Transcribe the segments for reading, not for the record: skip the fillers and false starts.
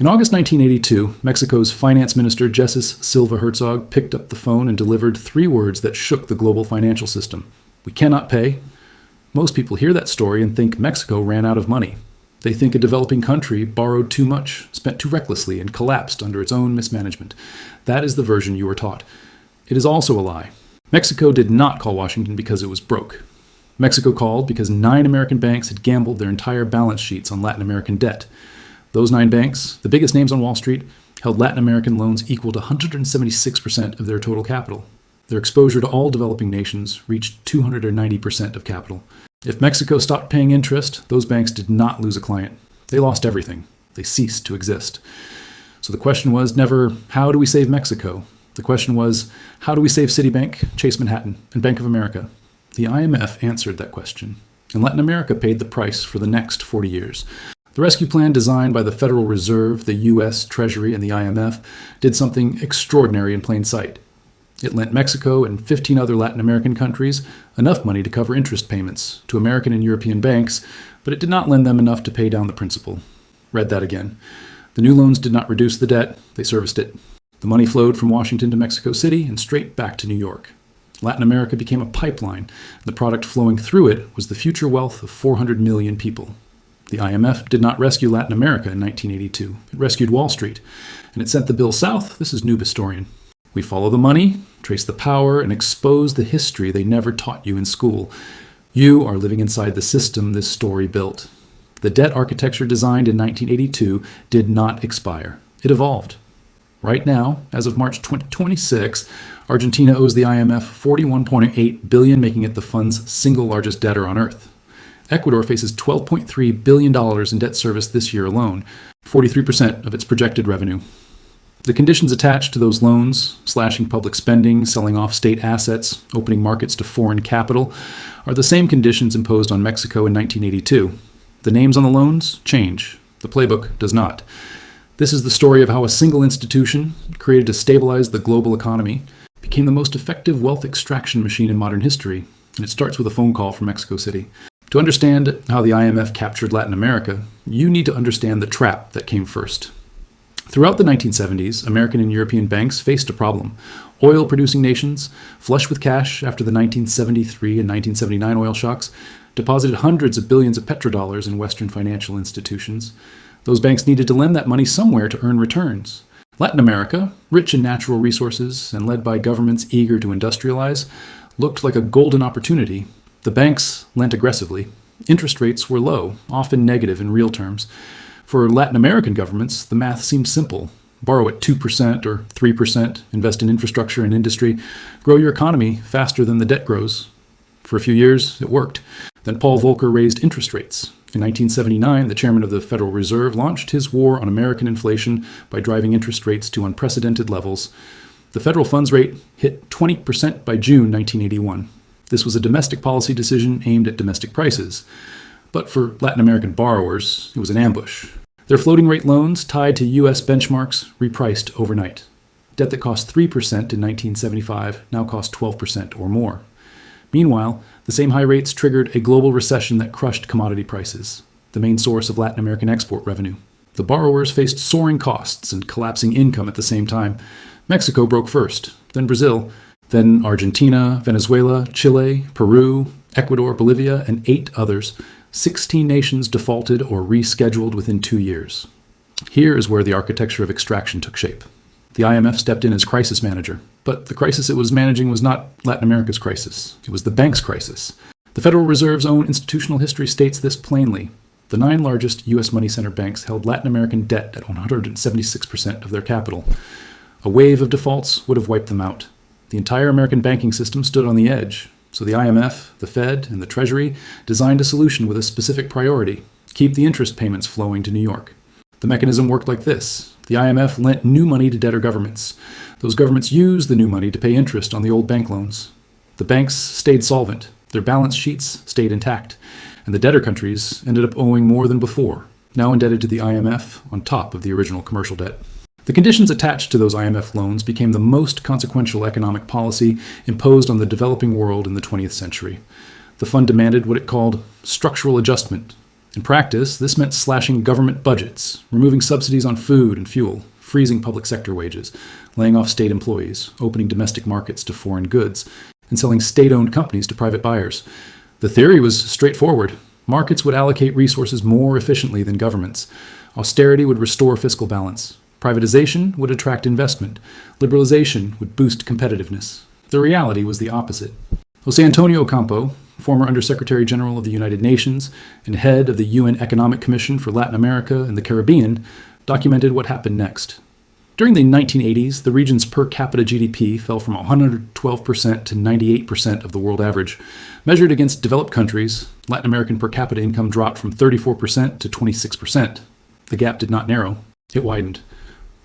In August 1982, Mexico's finance minister, Jesus Silva Herzog, picked up the phone and delivered 3 words that shook the global financial system. We cannot pay. Most people hear that story and think Mexico ran out of money. They think a developing country borrowed too much, spent too recklessly, and collapsed under its own mismanagement. That is the version you were taught. It is also a lie. Mexico did not call Washington because it was broke. Mexico called because 9 American banks had gambled their entire balance sheets on Latin American debt. Those 9 banks, the biggest names on Wall Street, held Latin American loans equal to 176% of their total capital. Their exposure to all developing nations reached 290% of capital. If Mexico stopped paying interest, those banks did not lose a client. They lost everything. They ceased to exist. So the question was never, how do we save Mexico? The question was, how do we save Citibank, Chase Manhattan, and Bank of America? The IMF answered that question, and Latin America paid the price for the next 40 years. The rescue plan designed by the Federal Reserve, the U.S. Treasury, and the IMF did something extraordinary in plain sight. It lent Mexico and 15 other Latin American countries enough money to cover interest payments to American and European banks, but it did not lend them enough to pay down the principal. Read that again. The new loans did not reduce the debt, they serviced it. The money flowed from Washington to Mexico City and straight back to New York. Latin America became a pipeline, and the product flowing through it was the future wealth of 400 million people. The IMF did not rescue Latin America in 1982. It rescued Wall Street, and it sent the bill south. This is Noob Historian. We follow the money, trace the power, and expose the history they never taught you in school. You are living inside the system this story built. The debt architecture designed in 1982 did not expire. It evolved. Right now, as of March 2026, Argentina owes the IMF $41.8 billion, making it the fund's single largest debtor on Earth. Ecuador faces $12.3 billion in debt service this year alone, 43% of its projected revenue. The conditions attached to those loans, slashing public spending, selling off state assets, opening markets to foreign capital, are the same conditions imposed on Mexico in 1982. The names on the loans change. The playbook does not. This is the story of how a single institution, created to stabilize the global economy, became the most effective wealth extraction machine in modern history, and it starts with a phone call from Mexico City. To understand how the IMF captured Latin America, you need to understand the trap that came first. Throughout the 1970s, American and European banks faced a problem. Oil-producing nations, flush with cash after the 1973 and 1979 oil shocks, deposited hundreds of billions of petrodollars in Western financial institutions. Those banks needed to lend that money somewhere to earn returns. Latin America, rich in natural resources and led by governments eager to industrialize, looked like a golden opportunity. The banks lent aggressively. Interest rates were low, often negative in real terms. For Latin American governments, the math seemed simple. Borrow at 2% or 3%, invest in infrastructure and industry, grow your economy faster than the debt grows. For a few years, it worked. Then Paul Volcker raised interest rates. In 1979, the chairman of the Federal Reserve launched his war on American inflation by driving interest rates to unprecedented levels. The federal funds rate hit 20% by June 1981. This was a domestic policy decision aimed at domestic prices. But for Latin American borrowers, it was an ambush. Their floating rate loans tied to U.S. benchmarks repriced overnight. Debt that cost 3% in 1975 now cost 12% or more. Meanwhile, the same high rates triggered a global recession that crushed commodity prices, the main source of Latin American export revenue. The borrowers faced soaring costs and collapsing income at the same time. Mexico broke first, then Brazil, then Argentina, Venezuela, Chile, Peru, Ecuador, Bolivia, and 8 others. 16 nations defaulted or rescheduled within 2 years. Here is where the architecture of extraction took shape. The IMF stepped in as crisis manager, but the crisis it was managing was not Latin America's crisis. It was the bank's crisis. The Federal Reserve's own institutional history states this plainly. The 9 largest U.S. money center banks held Latin American debt at 176% of their capital. A wave of defaults would have wiped them out. The entire American banking system stood on the edge. So the IMF, the Fed, and the Treasury designed a solution with a specific priority: keep the interest payments flowing to New York. The mechanism worked like this. The IMF lent new money to debtor governments. Those governments used the new money to pay interest on the old bank loans. The banks stayed solvent. Their balance sheets stayed intact. And the debtor countries ended up owing more than before, now indebted to the IMF on top of the original commercial debt. The conditions attached to those IMF loans became the most consequential economic policy imposed on the developing world in the 20th century. The fund demanded what it called structural adjustment. In practice, this meant slashing government budgets, removing subsidies on food and fuel, freezing public sector wages, laying off state employees, opening domestic markets to foreign goods, and selling state-owned companies to private buyers. The theory was straightforward. Markets would allocate resources more efficiently than governments. Austerity would restore fiscal balance. Privatization would attract investment. Liberalization would boost competitiveness. The reality was the opposite. José Antonio Ocampo, former Undersecretary General of the United Nations and head of the UN Economic Commission for Latin America and the Caribbean, documented what happened next. During the 1980s, the region's per capita GDP fell from 112% to 98% of the world average. Measured against developed countries, Latin American per capita income dropped from 34% to 26%. The gap did not narrow, it widened.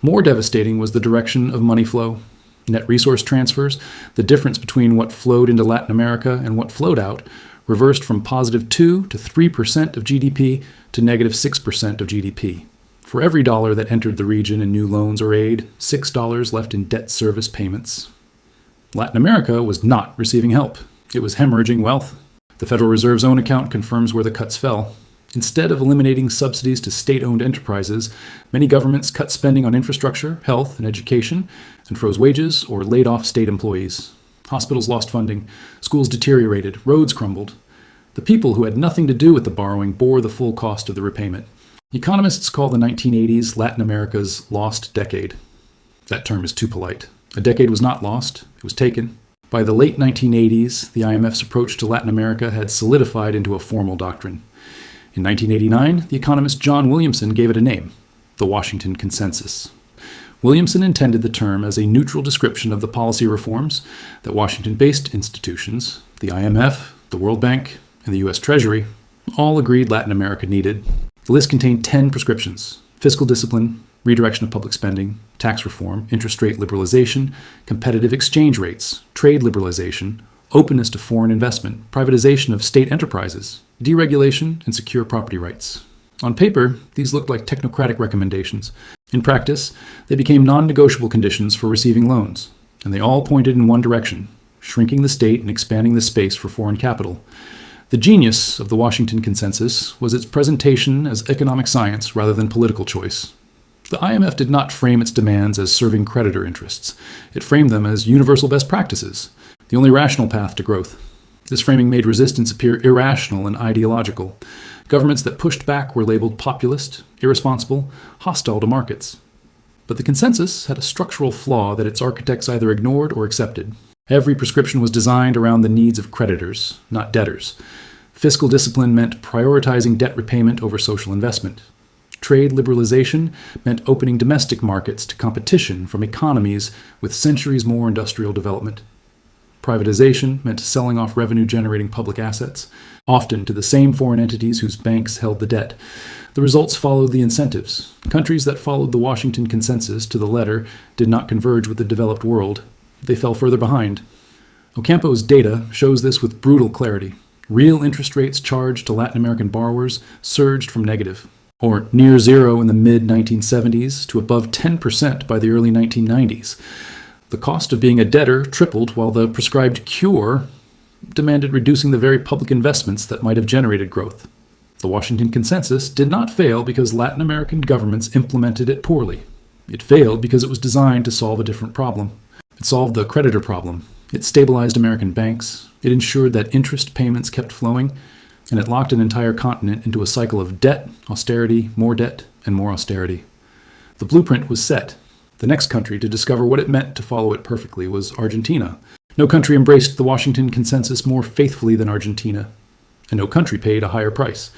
More devastating was the direction of money flow. Net resource transfers, the difference between what flowed into Latin America and what flowed out, reversed from positive 2 to 3% of GDP to negative 6% of GDP. For every dollar that entered the region in new loans or aid, $6 left in debt service payments. Latin America was not receiving help. It was hemorrhaging wealth. The Federal Reserve's own account confirms where the cuts fell. Instead of eliminating subsidies to state-owned enterprises, many governments cut spending on infrastructure, health, and education, and froze wages or laid off state employees. Hospitals lost funding, schools deteriorated, roads crumbled. The people who had nothing to do with the borrowing bore the full cost of the repayment. Economists call the 1980s Latin America's lost decade. That term is too polite. A decade was not lost, it was taken. By the late 1980s, the IMF's approach to Latin America had solidified into a formal doctrine. In 1989, the economist John Williamson gave it a name, the Washington Consensus. Williamson intended the term as a neutral description of the policy reforms that Washington-based institutions, the IMF, the World Bank, and the U.S. Treasury, all agreed Latin America needed. The list contained 10 prescriptions: fiscal discipline, redirection of public spending, tax reform, interest rate liberalization, competitive exchange rates, trade liberalization, openness to foreign investment, privatization of state enterprises, deregulation, and secure property rights. On paper, these looked like technocratic recommendations. In practice, they became non-negotiable conditions for receiving loans, and they all pointed in one direction: shrinking the state and expanding the space for foreign capital. The genius of the Washington Consensus was its presentation as economic science rather than political choice. The IMF did not frame its demands as serving creditor interests. It framed them as universal best practices, the only rational path to growth. This framing made resistance appear irrational and ideological. Governments that pushed back were labeled populist, irresponsible, hostile to markets. But the consensus had a structural flaw that its architects either ignored or accepted. Every prescription was designed around the needs of creditors, not debtors. Fiscal discipline meant prioritizing debt repayment over social investment. Trade liberalization meant opening domestic markets to competition from economies with centuries more industrial development. Privatization meant selling off revenue-generating public assets, often to the same foreign entities whose banks held the debt. The results followed the incentives. Countries that followed the Washington Consensus to the letter did not converge with the developed world. They fell further behind. Ocampo's data shows this with brutal clarity. Real interest rates charged to Latin American borrowers surged from negative, or near zero in the mid-1970s, to above 10% by the early 1990s. The cost of being a debtor tripled, while the prescribed cure demanded reducing the very public investments that might have generated growth. The Washington Consensus did not fail because Latin American governments implemented it poorly. It failed because it was designed to solve a different problem. It solved the creditor problem. It stabilized American banks. It ensured that interest payments kept flowing. And it locked an entire continent into a cycle of debt, austerity, more debt, and more austerity. The blueprint was set. The next country to discover what it meant to follow it perfectly was Argentina. No country embraced the Washington Consensus more faithfully than Argentina, and no country paid a higher price.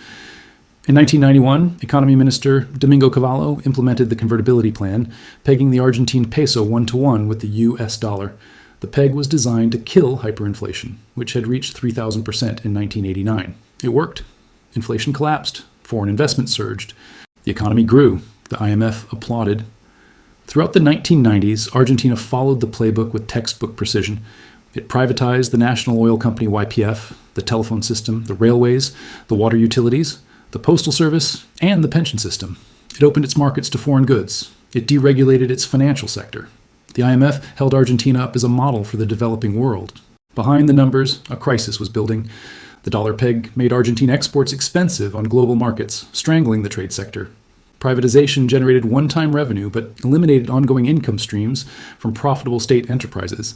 In 1991, Economy Minister Domingo Cavallo implemented the convertibility plan, pegging the Argentine peso 1-to-1 with the US dollar. The peg was designed to kill hyperinflation, which had reached 3,000% in 1989. It worked. Inflation collapsed. Foreign investment surged. The economy grew. The IMF applauded. Throughout the 1990s, Argentina followed the playbook with textbook precision. It privatized the national oil company YPF, the telephone system, the railways, the water utilities, the postal service, and the pension system. It opened its markets to foreign goods. It deregulated its financial sector. The IMF held Argentina up as a model for the developing world. Behind the numbers, a crisis was building. The dollar peg made Argentine exports expensive on global markets, strangling the trade sector. Privatization generated one-time revenue but eliminated ongoing income streams from profitable state enterprises.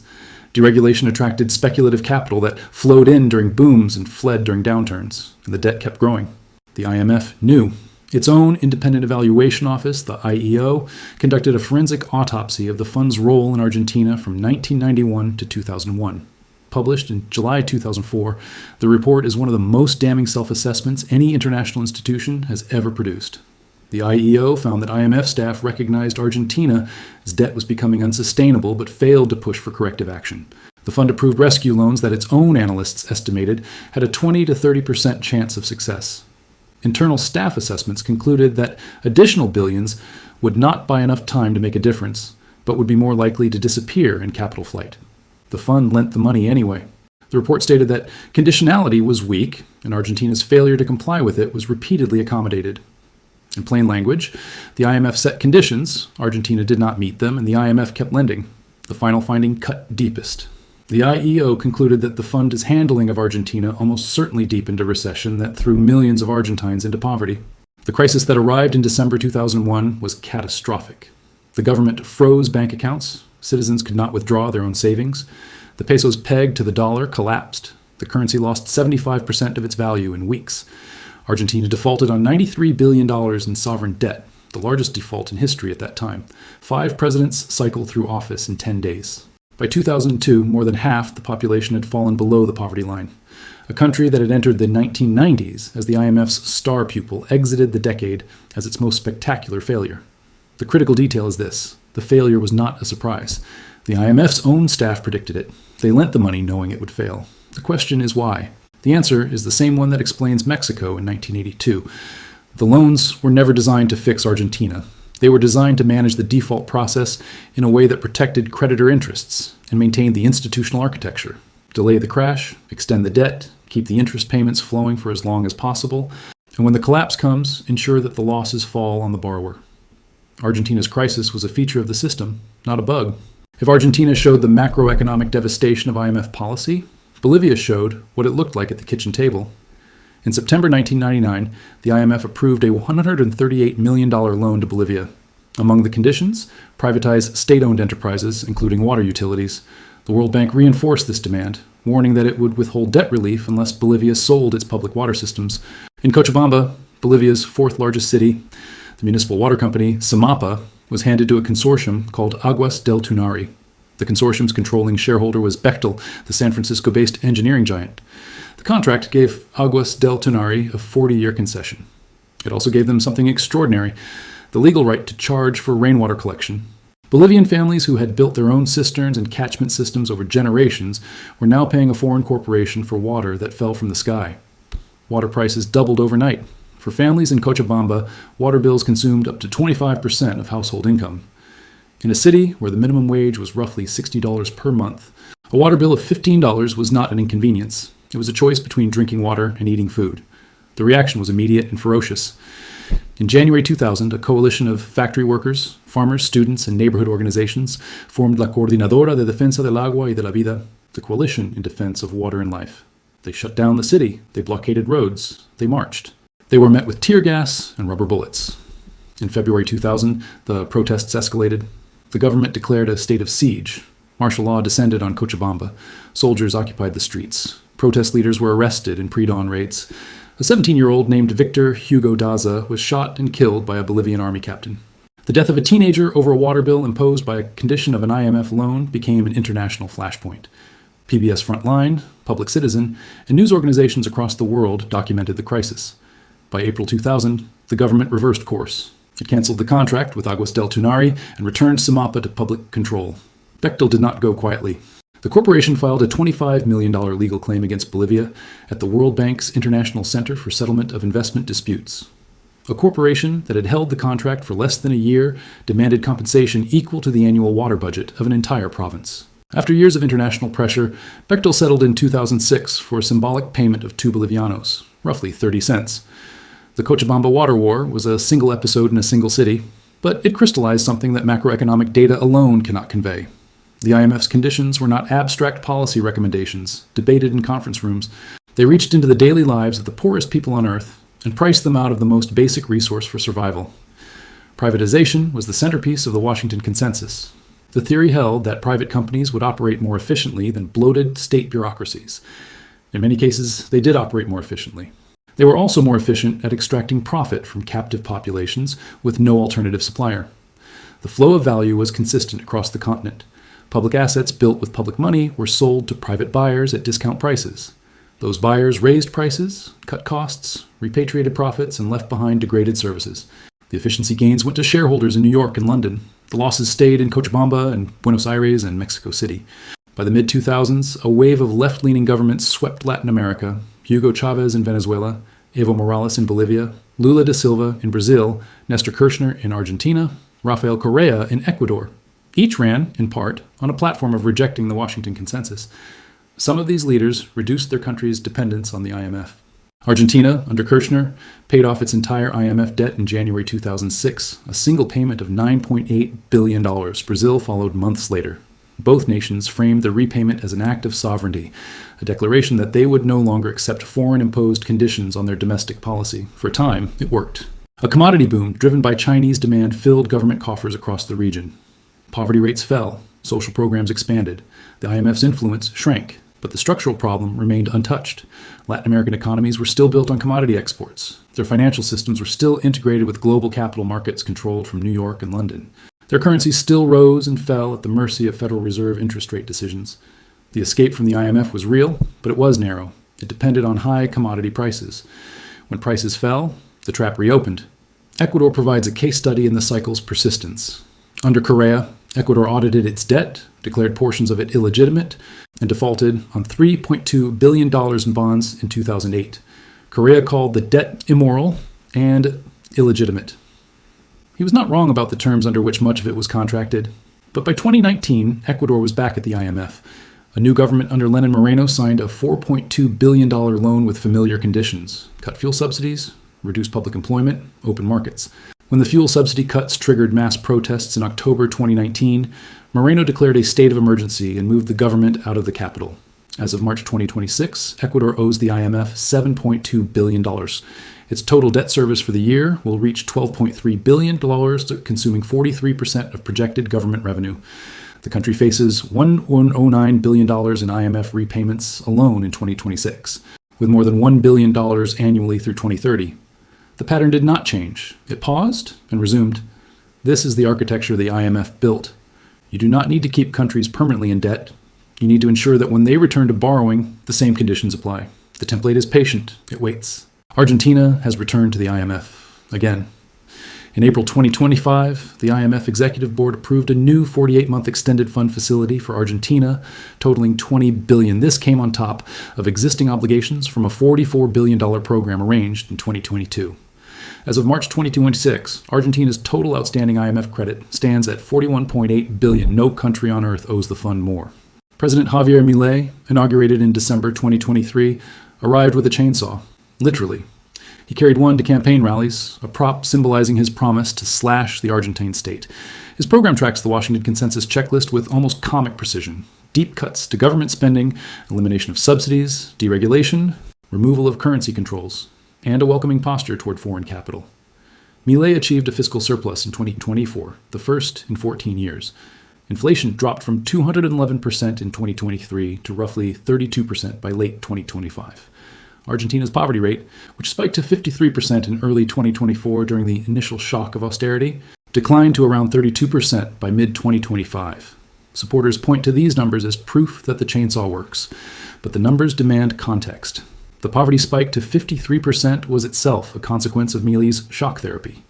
Deregulation attracted speculative capital that flowed in during booms and fled during downturns, and the debt kept growing. The IMF knew. Its own independent evaluation office, the IEO, conducted a forensic autopsy of the fund's role in Argentina from 1991 to 2001. Published in July 2004, the report is one of the most damning self-assessments any international institution has ever produced. The IEO found that IMF staff recognized Argentina's debt was becoming unsustainable but failed to push for corrective action. The fund approved rescue loans that its own analysts estimated had a 20 to 30% chance of success. Internal staff assessments concluded that additional billions would not buy enough time to make a difference, but would be more likely to disappear in capital flight. The fund lent the money anyway. The report stated that conditionality was weak, and Argentina's failure to comply with it was repeatedly accommodated. In plain language, the IMF set conditions, Argentina did not meet them, and the IMF kept lending. The final finding cut deepest. The IEO concluded that the fund's handling of Argentina almost certainly deepened a recession that threw millions of Argentines into poverty. The crisis that arrived in December 2001 was catastrophic. The government froze bank accounts. Citizens could not withdraw their own savings. The peso's peg to the dollar collapsed. The currency lost 75% of its value in weeks. Argentina defaulted on $93 billion in sovereign debt, the largest default in history at that time. 5 presidents cycled through office in 10 days. By 2002, more than half the population had fallen below the poverty line. A country that had entered the 1990s as the IMF's star pupil exited the decade as its most spectacular failure. The critical detail is this: the failure was not a surprise. The IMF's own staff predicted it. They lent the money knowing it would fail. The question is why? The answer is the same one that explains Mexico in 1982. The loans were never designed to fix Argentina. They were designed to manage the default process in a way that protected creditor interests and maintained the institutional architecture. Delay the crash, extend the debt, keep the interest payments flowing for as long as possible, and when the collapse comes, ensure that the losses fall on the borrower. Argentina's crisis was a feature of the system, not a bug. If Argentina showed the macroeconomic devastation of IMF policy, Bolivia showed what it looked like at the kitchen table. In September 1999, the IMF approved a $138 million loan to Bolivia. Among the conditions, privatize state-owned enterprises, including water utilities. The World Bank reinforced this demand, warning that it would withhold debt relief unless Bolivia sold its public water systems. In Cochabamba, Bolivia's 4th largest city, the municipal water company, SIMAPA, was handed to a consortium called Aguas del Tunari. The consortium's controlling shareholder was Bechtel, the San Francisco-based engineering giant. The contract gave Aguas del Tunari a 40-year concession. It also gave them something extraordinary: the legal right to charge for rainwater collection. Bolivian families who had built their own cisterns and catchment systems over generations were now paying a foreign corporation for water that fell from the sky. Water prices doubled overnight. For families in Cochabamba, water bills consumed up to 25% of household income. In a city where the minimum wage was roughly $60 per month, a water bill of $15 was not an inconvenience. It was a choice between drinking water and eating food. The reaction was immediate and ferocious. In January 2000, a coalition of factory workers, farmers, students, and neighborhood organizations formed La Coordinadora de Defensa del Agua y de la Vida, the Coalition in Defense of Water and Life. They shut down the city. They blockaded roads. They marched. They were met with tear gas and rubber bullets. In February 2000, the protests escalated. The government declared a state of siege. Martial law descended on Cochabamba. Soldiers occupied the streets. Protest leaders were arrested in pre-dawn raids. A 17-year-old named Victor Hugo Daza was shot and killed by a Bolivian army captain. The death of a teenager over a water bill imposed by a condition of an IMF loan became an international flashpoint. PBS Frontline, Public Citizen, and news organizations across the world documented the crisis. By April 2000, the government reversed course. It canceled the contract with Aguas del Tunari and returned SIMAPA to public control. Bechtel did not go quietly. The corporation filed a $25 million legal claim against Bolivia at the World Bank's International Center for Settlement of Investment Disputes. A corporation that had held the contract for less than a year demanded compensation equal to the annual water budget of an entire province. After years of international pressure, Bechtel settled in 2006 for a symbolic payment of 2 bolivianos, roughly 30 cents. The Cochabamba Water War was a single episode in a single city, but it crystallized something that macroeconomic data alone cannot convey. The IMF's conditions were not abstract policy recommendations debated in conference rooms. They reached into the daily lives of the poorest people on Earth and priced them out of the most basic resource for survival. Privatization was the centerpiece of the Washington Consensus. The theory held that private companies would operate more efficiently than bloated state bureaucracies. In many cases, they did operate more efficiently. They were also more efficient at extracting profit from captive populations with no alternative supplier. The flow of value was consistent across the continent. Public assets built with public money were sold to private buyers at discount prices. Those buyers raised prices, cut costs, repatriated profits, and left behind degraded services. The efficiency gains went to shareholders in New York and London. The losses stayed in Cochabamba and Buenos Aires and Mexico City. By the mid-2000s, a wave of left-leaning governments swept Latin America. Hugo Chavez in Venezuela, Evo Morales in Bolivia, Lula da Silva in Brazil, Nestor Kirchner in Argentina, Rafael Correa in Ecuador. Each ran, in part, on a platform of rejecting the Washington Consensus. Some of these leaders reduced their country's dependence on the IMF. Argentina, under Kirchner, paid off its entire IMF debt in January 2006, a single payment of $9.8 billion. Brazil followed months later. Both nations framed the repayment as an act of sovereignty, a declaration that they would no longer accept foreign-imposed conditions on their domestic policy. For a time, it worked. A commodity boom driven by Chinese demand filled government coffers across the region. Poverty rates fell, social programs expanded, the IMF's influence shrank, but the structural problem remained untouched. Latin American economies were still built on commodity exports. Their financial systems were still integrated with global capital markets controlled from New York and London. Their currencies still rose and fell at the mercy of Federal Reserve interest rate decisions. The escape from the IMF was real, but it was narrow. It depended on high commodity prices. When prices fell, the trap reopened. Ecuador provides a case study in the cycle's persistence. Under Correa, Ecuador audited its debt, declared portions of it illegitimate, and defaulted on $3.2 billion in bonds in 2008. Correa called the debt immoral and illegitimate. He was not wrong about the terms under which much of it was contracted. But by 2019, Ecuador was back at the IMF. A new government under Lenin Moreno signed a $4.2 billion loan with familiar conditions: cut fuel subsidies, reduce public employment, open markets. When the fuel subsidy cuts triggered mass protests in October 2019, Moreno declared a state of emergency and moved the government out of the capital. As of March 2026, Ecuador owes the IMF $7.2 billion. Its total debt service for the year will reach $12.3 billion, consuming 43% of projected government revenue. The country faces $109 billion in IMF repayments alone in 2026, with more than $1 billion annually through 2030. The pattern did not change. It paused and resumed. This is the architecture the IMF built. You do not need to keep countries permanently in debt. You need to ensure that when they return to borrowing, the same conditions apply. The template is patient. It waits. Argentina has returned to the IMF again. In April 2025, the IMF Executive Board approved a new 48-month extended fund facility for Argentina, totaling $20 billion. This came on top of existing obligations from a $44 billion program arranged in 2022. As of March 2026, Argentina's total outstanding IMF credit stands at $41.8 billion. No country on earth owes the fund more. President Javier Milei, inaugurated in December 2023, arrived with a chainsaw, literally. He carried one to campaign rallies, a prop symbolizing his promise to slash the Argentine state. His program tracks the Washington Consensus checklist with almost comic precision. Deep cuts to government spending, elimination of subsidies, deregulation, removal of currency controls, and a welcoming posture toward foreign capital. Milei achieved a fiscal surplus in 2024, the first in 14 years. Inflation dropped from 211% in 2023 to roughly 32% by late 2025. Argentina's poverty rate, which spiked to 53% in early 2024 during the initial shock of austerity, declined to around 32% by mid-2025. Supporters point to these numbers as proof that the chainsaw works, but the numbers demand context. The poverty spike to 53% was itself a consequence of Milei's shock therapy.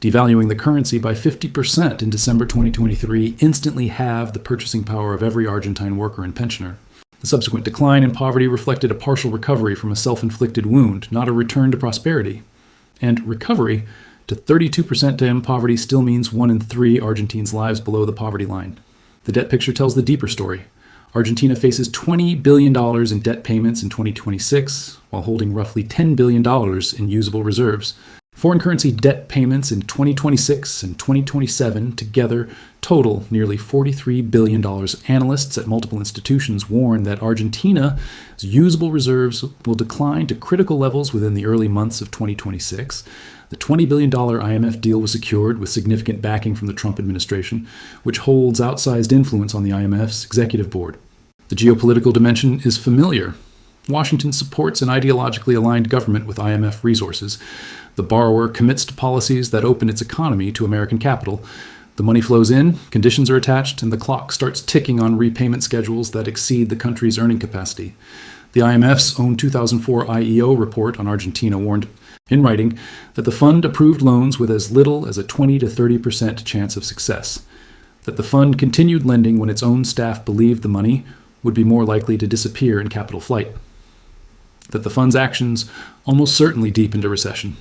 Devaluing the currency by 50% in December 2023 instantly halved the purchasing power of every Argentine worker and pensioner. The subsequent decline in poverty reflected a partial recovery from a self-inflicted wound, not a return to prosperity. And recovery to 32% to end poverty still means 1 in 3 Argentines' lives below the poverty line. The debt picture tells the deeper story. Argentina faces $20 billion in debt payments in 2026, while holding roughly $10 billion in usable reserves. Foreign currency debt payments in 2026 and 2027 together total nearly $43 billion. Analysts at multiple institutions warn that Argentina's usable reserves will decline to critical levels within the early months of 2026. The $20 billion IMF deal was secured with significant backing from the Trump administration, which holds outsized influence on the IMF's executive board. The geopolitical dimension is familiar. Washington supports an ideologically aligned government with IMF resources. The borrower commits to policies that open its economy to American capital. The money flows in, conditions are attached, and the clock starts ticking on repayment schedules that exceed the country's earning capacity. The IMF's own 2004 IEO report on Argentina warned in writing that the fund approved loans with as little as a 20 to 30% chance of success, that the fund continued lending when its own staff believed the money would be more likely to disappear in capital flight, that the fund's actions almost certainly deepened a recession.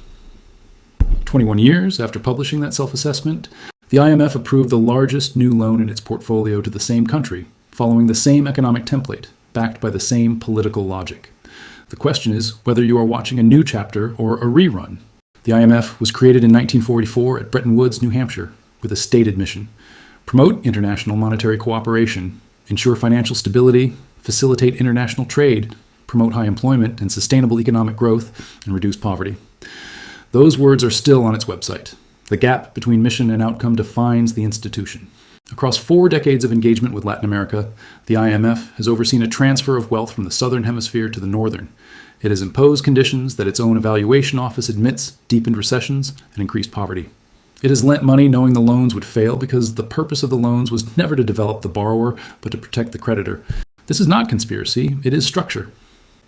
21 years after publishing that self-assessment, the IMF approved the largest new loan in its portfolio to the same country, following the same economic template, backed by the same political logic. The question is whether you are watching a new chapter or a rerun. The IMF was created in 1944 at Bretton Woods, New Hampshire, with a stated mission: promote international monetary cooperation, ensure financial stability, facilitate international trade, promote high employment and sustainable economic growth, and reduce poverty. Those words are still on its website. The gap between mission and outcome defines the institution. Across 4 decades of engagement with Latin America, the IMF has overseen a transfer of wealth from the southern hemisphere to the northern. It has imposed conditions that its own evaluation office admits deepened recessions and increased poverty. It has lent money knowing the loans would fail because the purpose of the loans was never to develop the borrower, but to protect the creditor. This is not conspiracy, it is structure.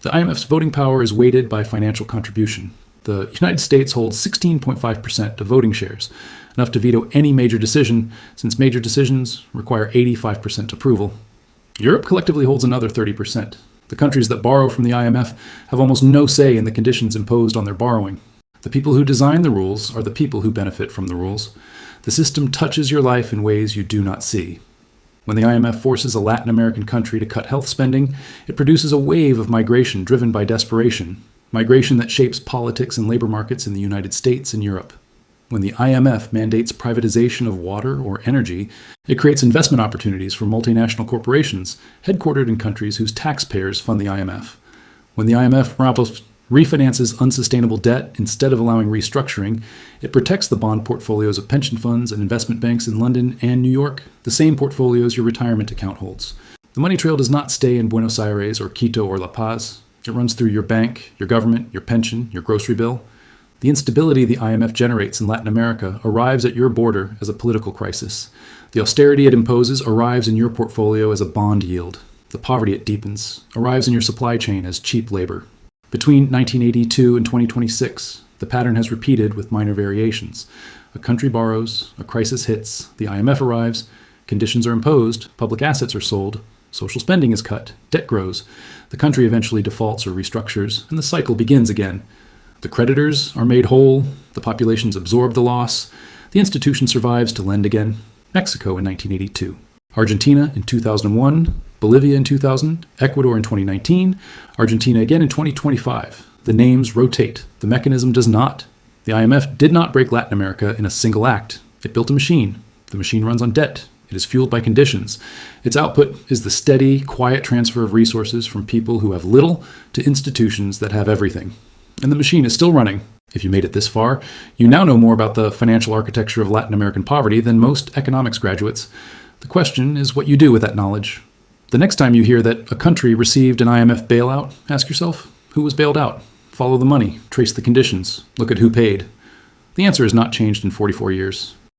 The IMF's voting power is weighted by financial contribution. The United States holds 16.5% of voting shares, enough to veto any major decision, since major decisions require 85% approval. Europe collectively holds another 30%. The countries that borrow from the IMF have almost no say in the conditions imposed on their borrowing. The people who design the rules are the people who benefit from the rules. The system touches your life in ways you do not see. When the IMF forces a Latin American country to cut health spending, it produces a wave of migration driven by desperation, migration that shapes politics and labor markets in the United States and Europe. When the IMF mandates privatization of water or energy, it creates investment opportunities for multinational corporations headquartered in countries whose taxpayers fund the IMF. When the IMF refinances unsustainable debt instead of allowing restructuring, it protects the bond portfolios of pension funds and investment banks in London and New York, the same portfolios your retirement account holds. The money trail does not stay in Buenos Aires or Quito or La Paz. It runs through your bank, your government, your pension, your grocery bill. The instability the IMF generates in Latin America arrives at your border as a political crisis. The austerity it imposes arrives in your portfolio as a bond yield. The poverty it deepens arrives in your supply chain as cheap labor. Between 1982 and 2026, the pattern has repeated with minor variations. A country borrows, a crisis hits, the IMF arrives, conditions are imposed, public assets are sold, social spending is cut, debt grows, the country eventually defaults or restructures, and the cycle begins again. The creditors are made whole, the populations absorb the loss, the institution survives to lend again. Mexico in 1982, Argentina in 2001, Bolivia in 2000, Ecuador in 2019, Argentina again in 2025. The names rotate. The mechanism does not. The IMF did not break Latin America in a single act. It built a machine. The machine runs on debt. It is fueled by conditions. Its output is the steady, quiet transfer of resources from people who have little to institutions that have everything. And the machine is still running. If you made it this far, you now know more about the financial architecture of Latin American poverty than most economics graduates. The question is what you do with that knowledge. The next time you hear that a country received an IMF bailout, ask yourself, who was bailed out? Follow the money, trace the conditions, look at who paid. The answer has not changed in 44 years.